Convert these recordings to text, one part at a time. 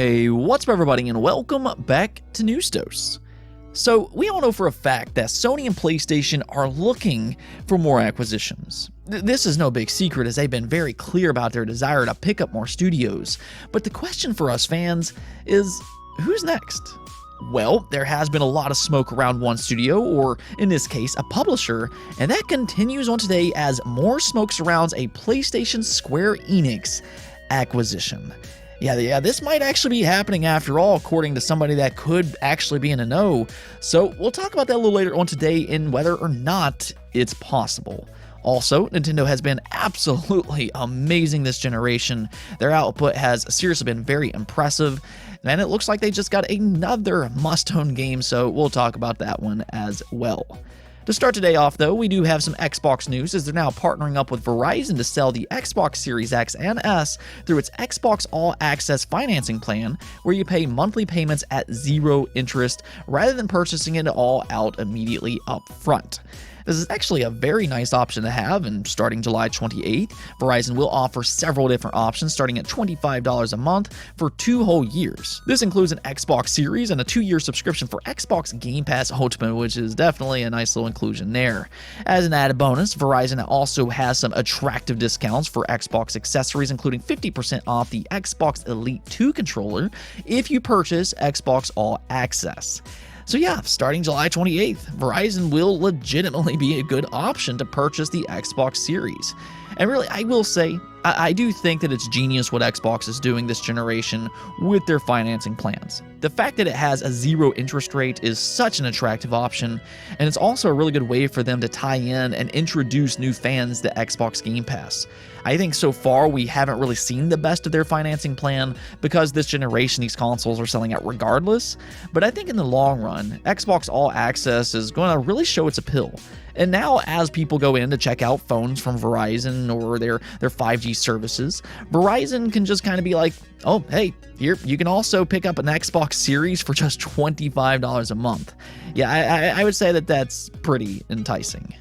Hey, what's up everybody and welcome back to News Dose. So, we all know for a fact that Sony and PlayStation are looking for more acquisitions. This is no big secret as they've been very clear about their desire to pick up more studios. But the question for us fans is, who's next? Well, there has been a lot of smoke around one studio, or in this case, a publisher, and that continues on today as more smoke surrounds a PlayStation Square Enix acquisition. Yeah, this might actually be happening after all, according to somebody that could actually be in the know. So we'll talk about that a little later on today in whether or not it's possible. Also, Nintendo has been absolutely amazing this generation. Their output has seriously been very impressive, and it looks like they just got another must-own game, so we'll talk about that one as well. To start today off, though, we do have some Xbox news as they're now partnering up with Verizon to sell the Xbox Series X and S through its Xbox All Access financing plan, where you pay monthly payments at zero interest rather than purchasing it all out immediately up front. This is actually a very nice option to have, and starting July 28th, Verizon will offer several different options starting at $25 a month for 2 whole years. This includes an Xbox Series and a 2-year subscription for Xbox Game Pass Ultimate, which is definitely a nice little inclusion there. As an added bonus, Verizon also has some attractive discounts for Xbox accessories, including 50% off the Xbox Elite 2 controller if you purchase Xbox All Access. So yeah, starting July 28th, Verizon will legitimately be a good option to purchase the Xbox Series. And really, I will say, I do think that it's genius what Xbox is doing this generation with their financing plans. The fact that it has a zero interest rate is such an attractive option, and it's also a really good way for them to tie in and introduce new fans to Xbox Game Pass. I think so far we haven't really seen the best of their financing plan because this generation these consoles are selling out regardless, but I think in the long run, Xbox All Access is going to really show its appeal. And now as people go in to check out phones from Verizon or their 5G services, Verizon can just kind of be like, oh, hey, here, you can also pick up an Xbox Series for just $25 a month. Yeah, I would say that that's pretty enticing.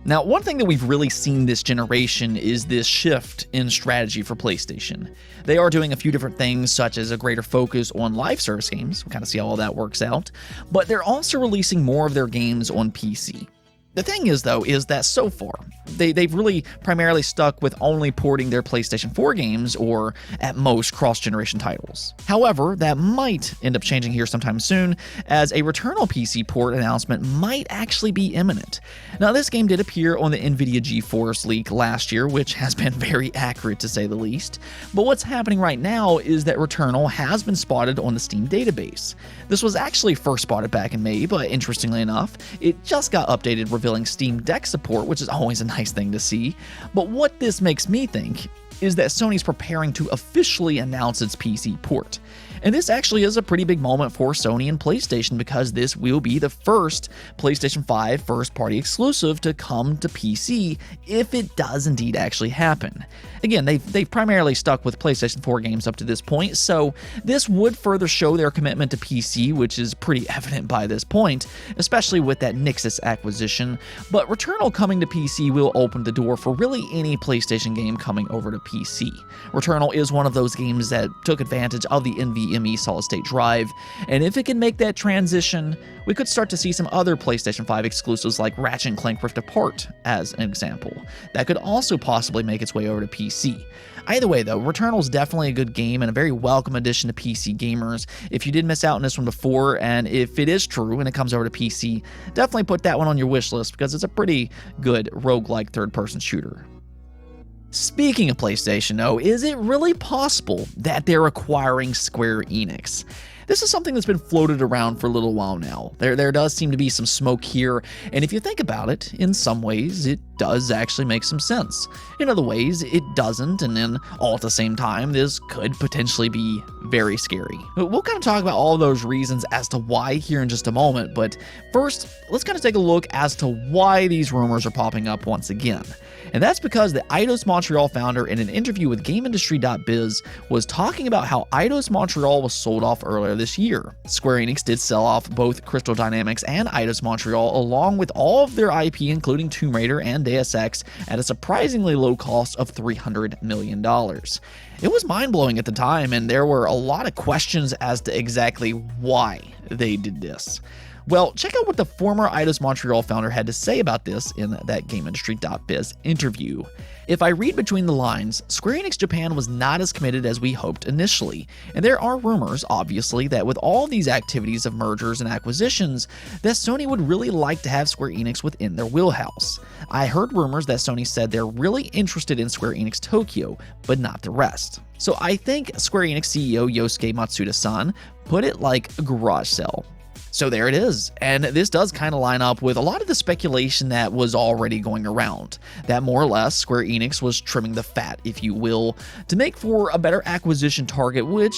Now, one thing that we've really seen this generation is this shift in strategy for PlayStation. They are doing a few different things, such as a greater focus on live service games. We'll kind of see how all that works out. But they're also releasing more of their games on PC. The thing is, though, is that so far, they've really primarily stuck with only porting their PlayStation 4 games or, at most, cross-generation titles. However, that might end up changing here sometime soon, as a Returnal PC port announcement might actually be imminent. Now, this game did appear on the NVIDIA GeForce leak last year, which has been very accurate to say the least. But what's happening right now is that Returnal has been spotted on the Steam database. This was actually first spotted back in May, but interestingly enough, it just got updated revealing Steam Deck support, which is always a nice thing to see. But what this makes me think is that Sony's preparing to officially announce its PC port. And this actually is a pretty big moment for Sony and PlayStation because this will be the first PlayStation 5 first-party exclusive to come to PC if it does indeed actually happen. Again, they've primarily stuck with PlayStation 4 games up to this point, so this would further show their commitment to PC, which is pretty evident by this point, especially with that Nixxes acquisition. But Returnal coming to PC will open the door for really any PlayStation game coming over to PC. Returnal is one of those games that took advantage of the NVMe solid-state drive, and if it can make that transition, we could start to see some other PlayStation 5 exclusives like Ratchet & Clank Rift Apart, as an example. That could also possibly make its way over to PC. Either way, though, Returnal is definitely a good game and a very welcome addition to PC gamers. If you did miss out on this one before, and if it is true and it comes over to PC, definitely put that one on your wish list because it's a pretty good roguelike third-person shooter. Speaking of PlayStation, though, is it really possible that they're acquiring Square Enix? This is something that's been floated around for a little while now. There does seem to be some smoke here, and if you think about it, in some ways, it does actually make some sense. In other ways, it doesn't, and then all at the same time, this could potentially be very scary. We'll kind of talk about all those reasons as to why here in just a moment, but first, let's kind of take a look as to why these rumors are popping up once again. And that's because the Eidos Montreal founder, in an interview with GameIndustry.biz, was talking about how Eidos Montreal was sold off earlier this year. Square Enix did sell off both Crystal Dynamics and Eidos Montreal, along with all of their IP, including Tomb Raider and Deus Ex, at a surprisingly low cost of $300 million. It was mind-blowing at the time, and there were a lot of questions as to exactly why they did this. Well, check out what the former Eidos Montreal founder had to say about this in that GameIndustry.biz interview. If I read between the lines, Square Enix Japan was not as committed as we hoped initially, and there are rumors, obviously, that with all these activities of mergers and acquisitions, that Sony would really like to have Square Enix within their wheelhouse. I heard rumors that Sony said they're really interested in Square Enix Tokyo, but not the rest. So I think Square Enix CEO Yosuke Matsuda-san put it like a garage sale. So there it is, and this does kind of line up with a lot of the speculation that was already going around, that more or less Square Enix was trimming the fat, if you will, to make for a better acquisition target, which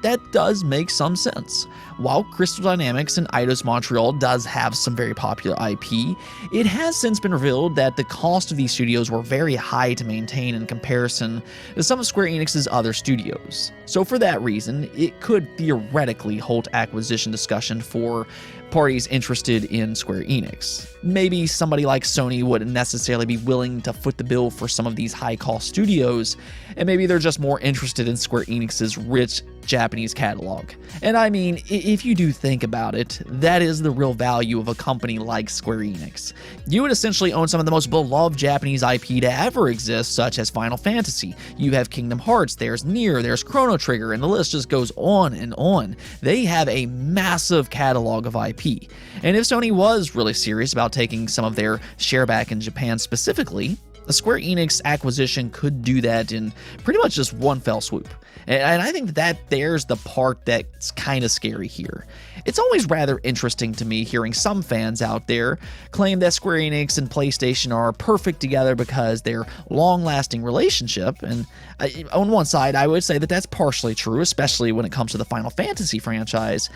that does make some sense. While Crystal Dynamics and Eidos Montreal does have some very popular IP, it has since been revealed that the cost of these studios were very high to maintain in comparison to some of Square Enix's other studios. So for that reason, it could theoretically hold acquisition discussion for parties interested in Square Enix. Maybe somebody like Sony wouldn't necessarily be willing to foot the bill for some of these high-cost studios, and maybe they're just more interested in Square Enix's rich Japanese catalog. And I mean, if you do think about it, that is the real value of a company like Square Enix. You would essentially own some of the most beloved Japanese IP to ever exist, such as Final Fantasy. You have Kingdom Hearts, there's Nier, there's Chrono Trigger, and the list just goes on and on. They have a massive catalog of IP. And if Sony was really serious about taking some of their share back in Japan specifically, a Square Enix acquisition could do that in pretty much just one fell swoop. And I think that there's the part that's kind of scary here. It's always rather interesting to me hearing some fans out there claim that Square Enix and PlayStation are perfect together because their long-lasting relationship, and on one side I would say that that's partially true, especially when it comes to the Final Fantasy franchise,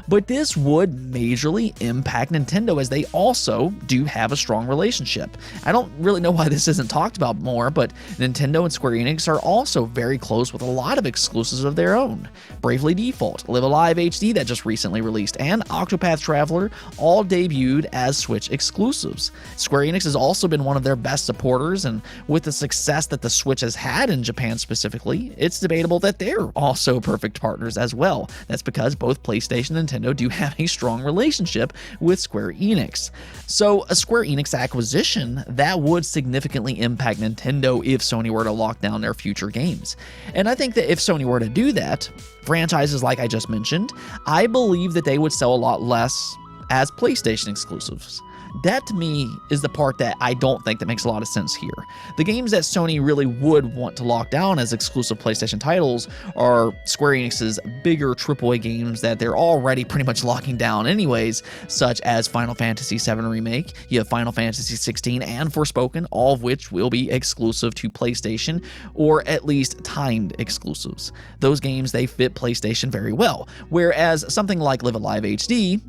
but this would majorly impact Nintendo as they also do have a strong relationship. I don't really know why this isn't talked about more, but Nintendo and Square Enix are also very close with a lot of exclusives of their own. Bravely Default, Live Alive HD that just recently released, and Octopath Traveler all debuted as Switch exclusives. Square Enix has also been one of their best supporters, and with the success that the Switch has had in Japan specifically, it's debatable that they're also perfect partners as well. That's because both PlayStation and Nintendo do have a strong relationship with Square Enix. So a Square Enix acquisition, that would significantly impact Nintendo if Sony were to lock down their future games. And I think that if Sony were to do that, franchises like I just mentioned, I believe that they would sell a lot less as PlayStation exclusives. That to me is the part that I don't think that makes a lot of sense here. The games that Sony really would want to lock down as exclusive PlayStation titles are Square Enix's bigger AAA games that they're already pretty much locking down anyways, such as Final Fantasy VII Remake, you have Final Fantasy XVI and Forspoken, all of which will be exclusive to PlayStation, or at least timed exclusives. Those games, they fit PlayStation very well, whereas something like Live Alive HD,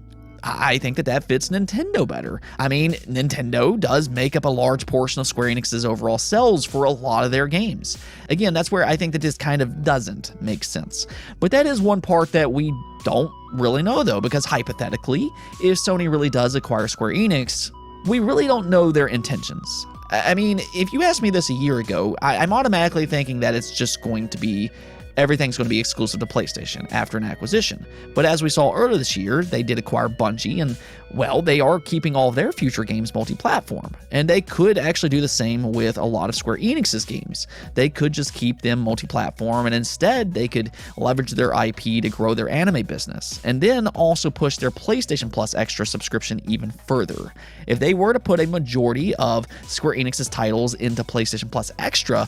I think that fits Nintendo better. I mean, Nintendo does make up a large portion of Square Enix's overall sales for a lot of their games. Again, that's where I think that this kind of doesn't make sense. But that is one part that we don't really know though, because hypothetically, if Sony really does acquire Square Enix, we really don't know their intentions. I mean, if you asked me this a year ago, I'm automatically thinking that it's just going to be everything's going to be exclusive to PlayStation after an acquisition. But as we saw earlier this year, they did acquire Bungie, and, well, they are keeping all of their future games multi-platform. And they could actually do the same with a lot of Square Enix's games. They could just keep them multi-platform, and instead they could leverage their IP to grow their anime business, and then also push their PlayStation Plus Extra subscription even further. If they were to put a majority of Square Enix's titles into PlayStation Plus Extra,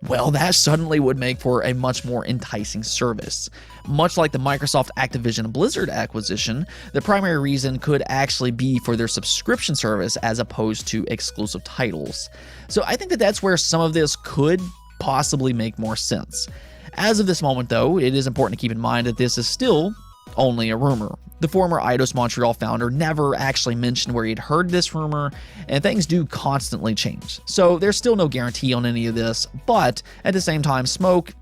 well, that suddenly would make for a much more enticing service. Much like the Microsoft Activision Blizzard acquisition, the primary reason could actually be for their subscription service as opposed to exclusive titles. So I think that that's where some of this could possibly make more sense. As of this moment, though, it is important to keep in mind that this is still only a rumor. The former Eidos Montreal founder never actually mentioned where he'd heard this rumor, and things do constantly change. So there's still no guarantee on any of this, but at the same time, smoke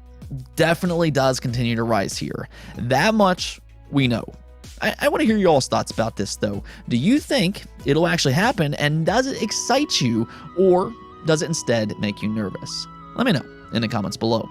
definitely does continue to rise here. That much we know. I want to hear y'all's thoughts about this, though. Do you think it'll actually happen, and does it excite you, or does it instead make you nervous? Let me know in the comments below.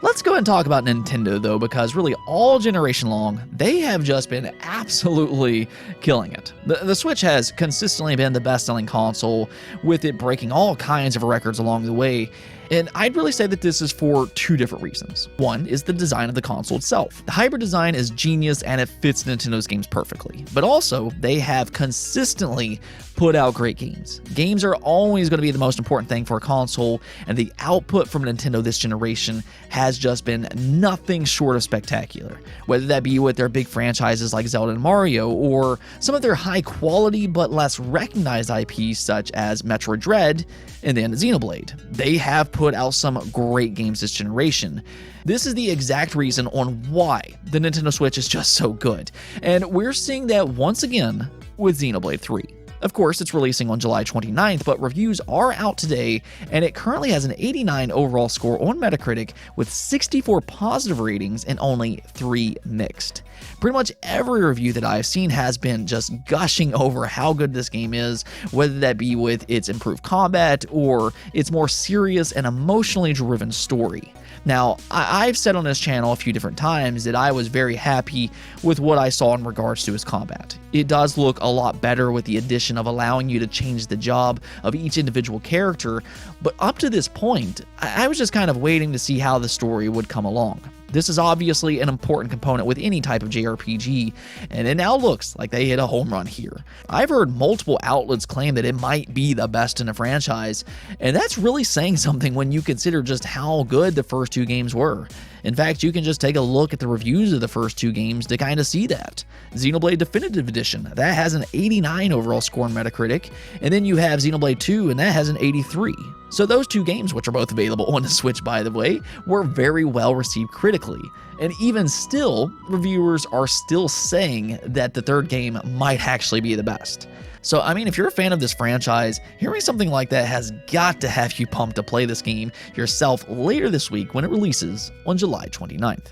Let's go ahead and talk about Nintendo, though, because really all generation long, they have just been absolutely killing it. The Switch has consistently been the best-selling console, with it breaking all kinds of records along the way. And I'd really say that this is for two different reasons. One is the design of the console itself. The hybrid design is genius and it fits Nintendo's games perfectly. But also, they have consistently put out great games. Games are always going to be the most important thing for a console, and the output from Nintendo this generation has just been nothing short of spectacular. Whether that be with their big franchises like Zelda and Mario, or some of their high quality but less recognized IPs such as Metroid Dread and then Xenoblade. They have put out some great games this generation. This is the exact reason on why the Nintendo Switch is just so good. And we're seeing that once again with Xenoblade 3. Of course, it's releasing on July 29th, but reviews are out today, and it currently has an 89 overall score on Metacritic with 64 positive ratings and only 3 mixed. Pretty much every review that I've seen has been just gushing over how good this game is, whether that be with its improved combat or its more serious and emotionally driven story. Now, I've said on this channel a few different times that I was very happy with what I saw in regards to its combat. It does look a lot better with the addition of allowing you to change the job of each individual character, but up to this point, I was just kind of waiting to see how the story would come along. This is obviously an important component with any type of JRPG, and it now looks like they hit a home run here. I've heard multiple outlets claim that it might be the best in the franchise, and that's really saying something when you consider just how good the first two games were. In fact, you can just take a look at the reviews of the first two games to kind of see that. Xenoblade Definitive Edition, that has an 89 overall score on Metacritic, and then you have Xenoblade 2, and that has an 83. So those two games, which are both available on the Switch by the way, were very well received critically. And even still, reviewers are still saying that the third game might actually be the best. So, I mean, if you're a fan of this franchise, hearing something like that has got to have you pumped to play this game yourself later this week when it releases on July 29th.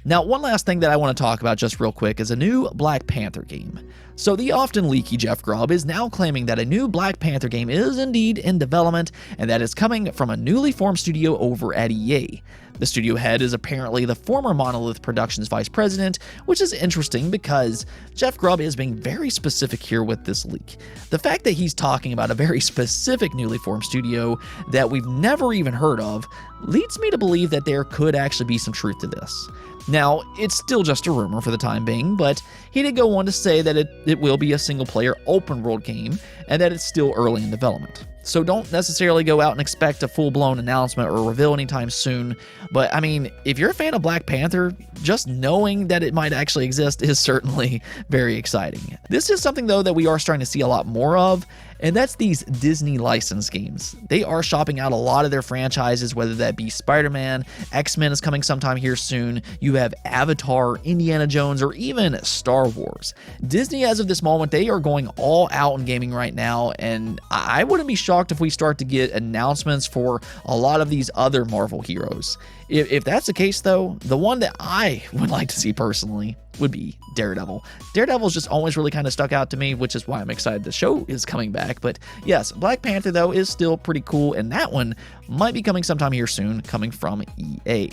Now, one last thing that I want to talk about just real quick is a new Black Panther game. So the often leaky Jeff Grubb is now claiming that a new Black Panther game is indeed in development, and that is coming from a newly formed studio over at EA. The studio head is apparently the former Monolith Productions vice president, which is interesting because Jeff Grubb is being very specific here with this leak. The fact that he's talking about a very specific newly formed studio that we've never even heard of leads me to believe that there could actually be some truth to this. Now, it's still just a rumor for the time being, but he did go on to say that it will be a single-player open-world game and that it's still early in development. So don't necessarily go out and expect a full-blown announcement or reveal anytime soon, but I mean, if you're a fan of Black Panther, just knowing that it might actually exist is certainly very exciting. This is something, though, that we are starting to see a lot more of, and that's these Disney license games. They are shopping out a lot of their franchises, whether that be Spider-Man, X-Men is coming sometime here soon, you have Avatar, Indiana Jones, or even Star Wars. Disney, as of this moment, they are going all out in gaming right now, and I wouldn't be shocked if we start to get announcements for a lot of these other Marvel heroes. If that's the case, though, the one that I would like to see personally would be Daredevil. Daredevil's just always really kind of stuck out to me, which is why I'm excited the show is coming back. But yes, Black Panther, though, is still pretty cool, and that one might be coming sometime here soon, coming from EA.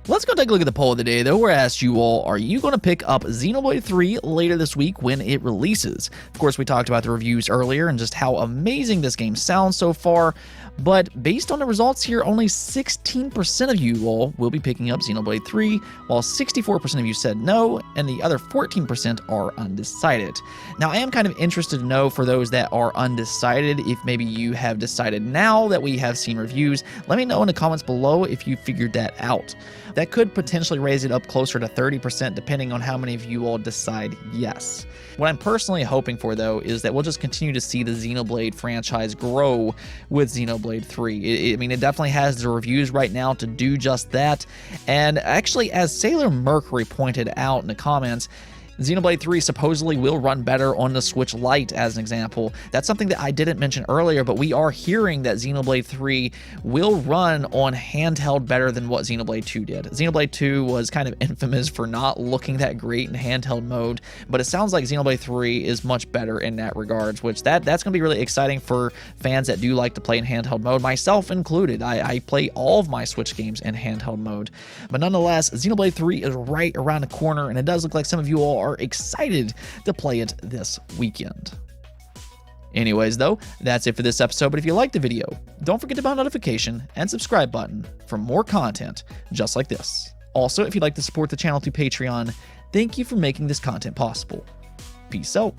Let's go take a look at the poll of the day, though, where I asked you all, are you going to pick up Xenoblade 3 later this week when it releases? Of course, we talked about the reviews earlier and just how amazing this game sounds so far, but based on the results here, only 16% of you all will be picking up Xenoblade 3, while 64% of you said no, and the other 14% are undecided. Now, I am kind of interested to know for those that are undecided, if maybe you have decided now that we have seen reviews. Let me know in the comments below if you figured that out. that could potentially raise it up closer to 30% depending on how many of you all decide yes. What I'm personally hoping for, though, is that we'll just continue to see the Xenoblade franchise grow with Xenoblade 3. I mean, it definitely has the reviews right now to do just that. And actually, as Sailor Mercury pointed out in the comments, Xenoblade 3 supposedly will run better on the Switch Lite, as an example. That's something that I didn't mention earlier, but we are hearing that Xenoblade 3 will run on handheld better than what Xenoblade 2 did. Xenoblade 2 was kind of infamous for not looking that great in handheld mode, but it sounds like Xenoblade 3 is much better in that regards, which that's going to be really exciting for fans that do like to play in handheld mode, myself included. I play all of my Switch games in handheld mode. But nonetheless, Xenoblade 3 is right around the corner, and it does look like some of you all are excited to play it this weekend. Anyways, though, that's it for this episode, but if you liked the video, don't forget to bell notification and subscribe button for more content just like this. Also, if you'd like to support the channel through Patreon, thank you for making this content possible. Peace out.